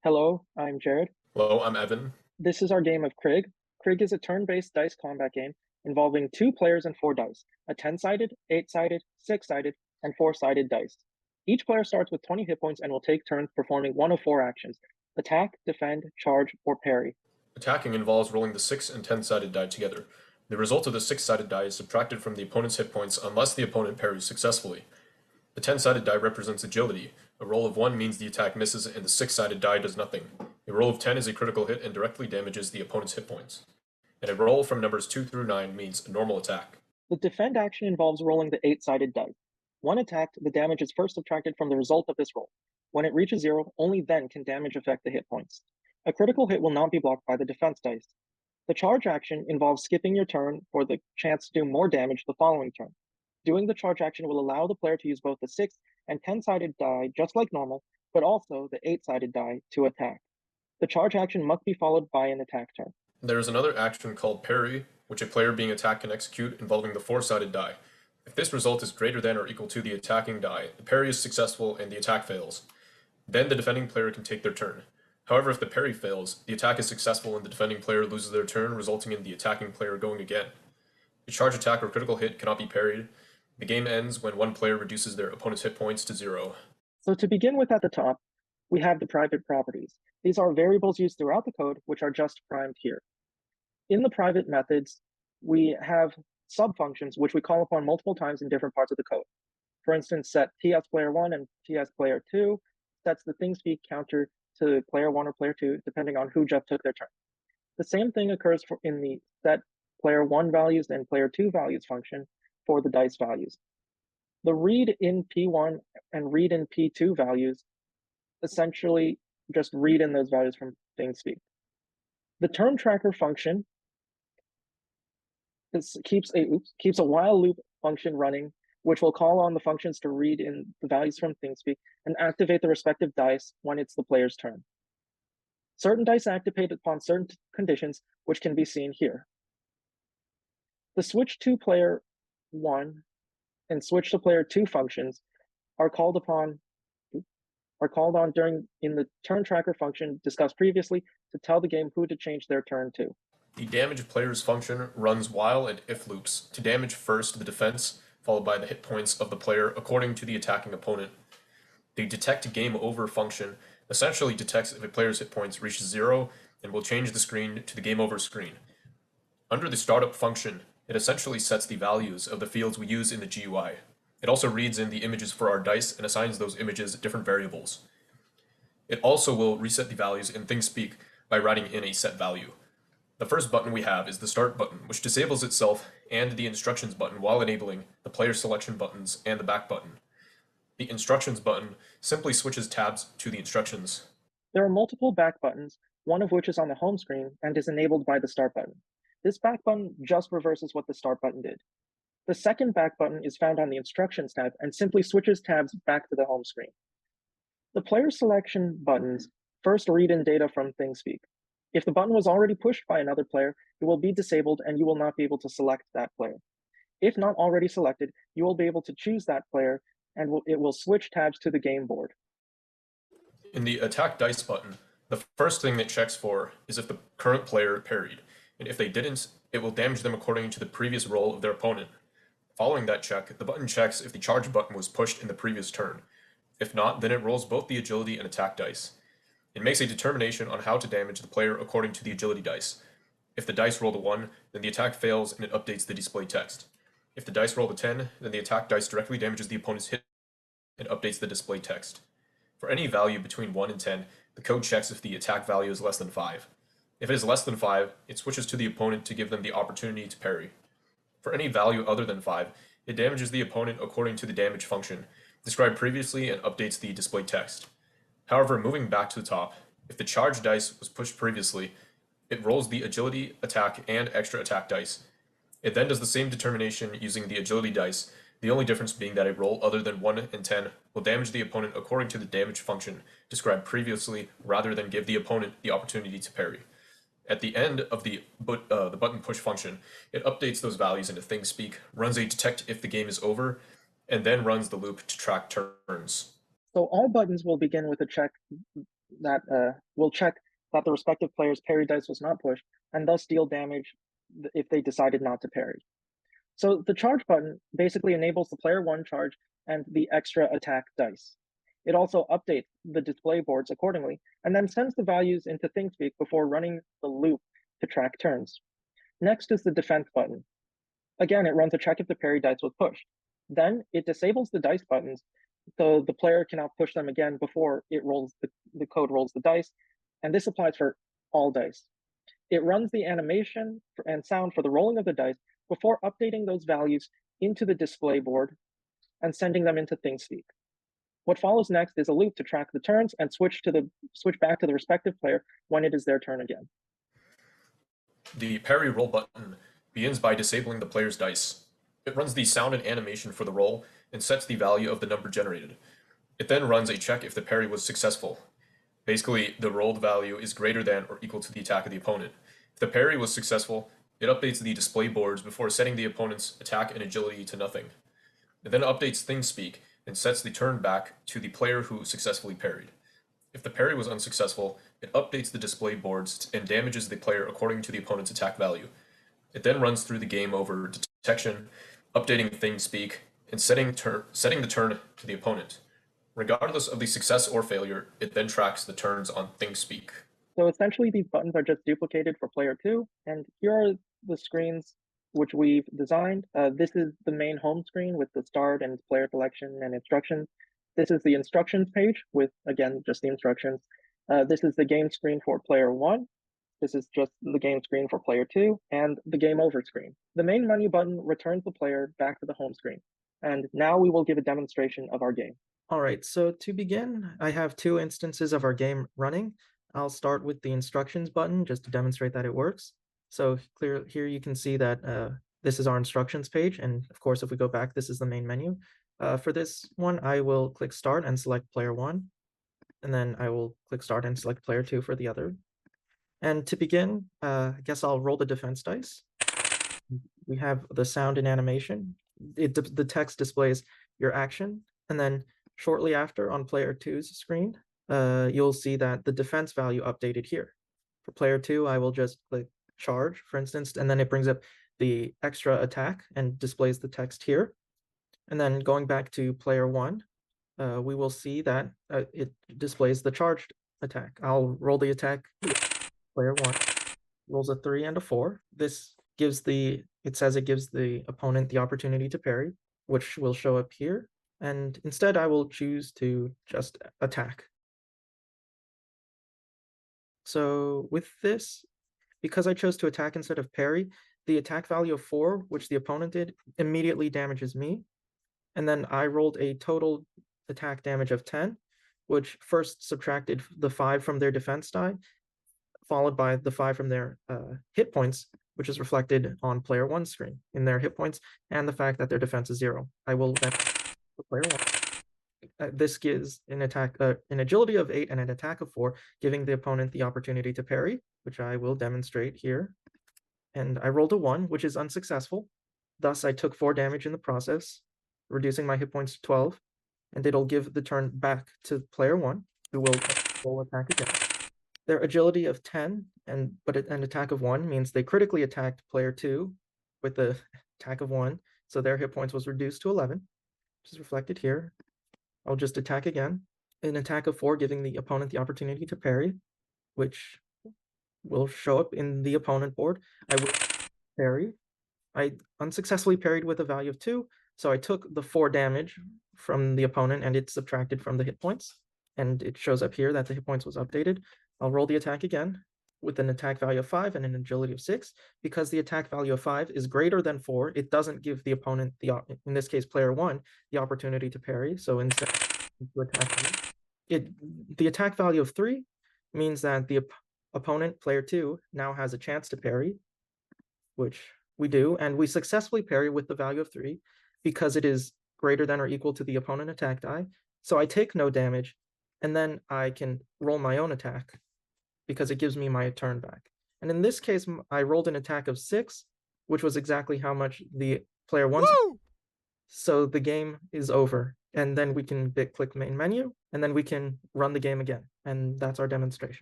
Hello, I'm Jared. Hello, I'm Evan. This is our game of Krig. Krig is a turn-based dice combat game involving two players and four dice, a 10-sided, 8-sided, 6-sided, and 4-sided dice. Each player starts with 20 hit points and will take turns performing one of four actions: attack, defend, charge, or parry. Attacking involves rolling the 6 and 10-sided die together. The result of the 6-sided die is subtracted from the opponent's hit points unless the opponent parries successfully. The 10-sided die represents agility. A roll of 1 means the attack misses and the 6-sided die does nothing. A roll of 10 is a critical hit and directly damages the opponent's hit points. And a roll from numbers 2 through 9 means a normal attack. The defend action involves rolling the 8-sided dice. When attacked, the damage is first subtracted from the result of this roll. When it reaches 0, only then can damage affect the hit points. A critical hit will not be blocked by the defense dice. The charge action involves skipping your turn for the chance to do more damage the following turn. Doing the charge action will allow the player to use both the 6 and 10-sided die just like normal, but also the 8-sided die to attack. The charge action must be followed by an attack turn. There is another action called parry, which a player being attacked can execute involving the 4-sided die. If this result is greater than or equal to the attacking die, the parry is successful and the attack fails. Then the defending player can take their turn. However, if the parry fails, the attack is successful and the defending player loses their turn, resulting in the attacking player going again. A charge attack or critical hit cannot be parried. The game ends when one player reduces their opponent's hit points to 0. So to begin with at the top, we have the private properties. These are variables used throughout the code, which are just primed here. In the private methods, we have subfunctions, which we call upon multiple times in different parts of the code. For instance, set TS player 1 and TS player 2 sets the ThingSpeak counter to player 1 or player 2, depending on who just took their turn. The same thing occurs in the set player 1 values and player 2 values function for the dice values. The read in P1 and read in P2 values essentially just read in those values from ThingSpeak. The turn tracker function keeps a while loop function running, which will call on the functions to read in the values from ThingSpeak and activate the respective dice when it's the player's turn. Certain dice activate upon certain conditions, which can be seen here. The switch to player 1 and switch to player 2 functions are called on in the turn tracker function discussed previously to tell the game who to change their turn to. The damage player's function runs while and if loops to damage first the defense, followed by the hit points of the player according to the attacking opponent. The detect game over function essentially detects if a player's hit points reach 0 and will change the screen to the game over screen. Under the startup function, it essentially sets the values of the fields we use in the GUI. It also reads in the images for our dice and assigns those images different variables. It also will reset the values in ThingSpeak by writing in a set value. The first button we have is the Start button, which disables itself and the Instructions button while enabling the Player Selection buttons and the Back button. The Instructions button simply switches tabs to the instructions. There are multiple back buttons, one of which is on the home screen and is enabled by the Start button. This back button just reverses what the Start button did. The second back button is found on the Instructions tab and simply switches tabs back to the home screen. The Player Selection buttons first read in data from ThingSpeak. If the button was already pushed by another player, it will be disabled and you will not be able to select that player. If not already selected, you will be able to choose that player and it will switch tabs to the game board. In the Attack Dice button, the first thing it checks for is if the current player parried, and if they didn't, it will damage them according to the previous roll of their opponent. Following that check, the button checks if the charge button was pushed in the previous turn. If not, then it rolls both the agility and attack dice. It makes a determination on how to damage the player according to the agility dice. If the dice rolled a 1, then the attack fails and it updates the display text. If the dice rolled a 10, then the attack dice directly damages the opponent's hit and updates the display text. For any value between 1 and 10, the code checks if the attack value is less than 5. If it is less than 5, it switches to the opponent to give them the opportunity to parry. For any value other than 5, it damages the opponent according to the damage function described previously and updates the display text. However, moving back to the top, if the charge dice was pushed previously, it rolls the agility, attack, and extra attack dice. It then does the same determination using the agility dice, the only difference being that a roll other than 1 and 10 will damage the opponent according to the damage function described previously rather than give the opponent the opportunity to parry. At the end of the button push function, it updates those values into ThingSpeak, runs a detect if the game is over, and then runs the loop to track turns. So all buttons will begin with a check that will check that the respective player's parry dice was not pushed, and thus deal damage if they decided not to parry. So the charge button basically enables the player one charge and the extra attack dice. It also updates the display boards accordingly, and then sends the values into ThingSpeak before running the loop to track turns. Next is the defense button. Again, it runs a check if the parry dice was pushed. Then it disables the dice buttons, so the player cannot push them again before it rolls the code rolls the dice, and this applies for all dice. It runs the animation and sound for the rolling of the dice before updating those values into the display board and sending them into ThingSpeak. What follows next is a loop to track the turns and switch back to the respective player when it is their turn again. The parry roll button begins by disabling the player's dice. It runs the sound and animation for the roll and sets the value of the number generated. It then runs a check if the parry was successful. Basically, the rolled value is greater than or equal to the attack of the opponent. If the parry was successful, it updates the display boards before setting the opponent's attack and agility to nothing. It then updates ThingSpeak and sets the turn back to the player who successfully parried. If the parry was unsuccessful, it updates the display boards and damages the player according to the opponent's attack value. It then runs through the game over detection, updating ThingSpeak, and setting the turn to the opponent. Regardless of the success or failure, it then tracks the turns on ThingSpeak. So essentially, these buttons are just duplicated for player two, and here are the screens which we've designed. This is the main home screen with the start and player selection and instructions. This is the instructions page with, again, just the instructions. This is the game screen for player one. This is just the game screen for player two, and the game over screen. The main menu button returns the player back to the home screen. And now we will give a demonstration of our game. All right, so to begin, I have two instances of our game running. I'll start with the instructions button just to demonstrate that it works. So here you can see that this is our instructions page. And of course, if we go back, this is the main menu. For this one, I will click start and select player one. And then I will click start and select player two for the other. And to begin, I guess I'll roll the defense dice. We have the sound and animation. The text displays your action. And then shortly after on player two's screen, you'll see that the defense value updated here. For player two, I will just click charge, for instance, and then it brings up the extra attack and displays the text here. And then going back to player one, we will see that it displays the charged attack. I'll roll the attack. Player one rolls a 3 and a 4. This gives it says it gives the opponent the opportunity to parry, which will show up here. And instead, I will choose to just attack. So with this, because I chose to attack instead of parry, the attack value of 4, which the opponent did, immediately damages me. And then I rolled a total attack damage of 10, which first subtracted the 5 from their defense die, followed by the 5 from their hit points, which is reflected on player one's screen in their hit points, and the fact that their defense is 0. I will then player one. This gives an agility of 8 and an attack of 4, giving the opponent the opportunity to parry, which I will demonstrate here. And I rolled a 1, which is unsuccessful. Thus, I took 4 damage in the process, reducing my hit points to 12, and it'll give the turn back to player one, who will roll attack again. Their agility of 10 but an attack of 1 means they critically attacked player 2 with the attack of 1, so their hit points was reduced to 11, which is reflected here. I'll just attack again. An attack of 4 giving the opponent the opportunity to parry, which will show up in the opponent board. I will parry. I unsuccessfully parried with a value of 2, so I took the 4 damage from the opponent and it's subtracted from the hit points. And it shows up here that the hit points was updated. I'll roll the attack again with an attack value of 5 and an agility of 6. Because the attack value of 5 is greater than 4, it doesn't give the opponent, in this case player 1, the opportunity to parry. So instead to attack the attack value of 3 means that the opponent, player 2, now has a chance to parry, which we do, and we successfully parry with the value of 3 because it is greater than or equal to the opponent attack die. So I take no damage, and then I can roll my own attack because it gives me my turn back. And in this case, I rolled an attack of 6, which was exactly how much the player wants. So the game is over. and then we can click main menu, and then we can run the game again. And that's our demonstration.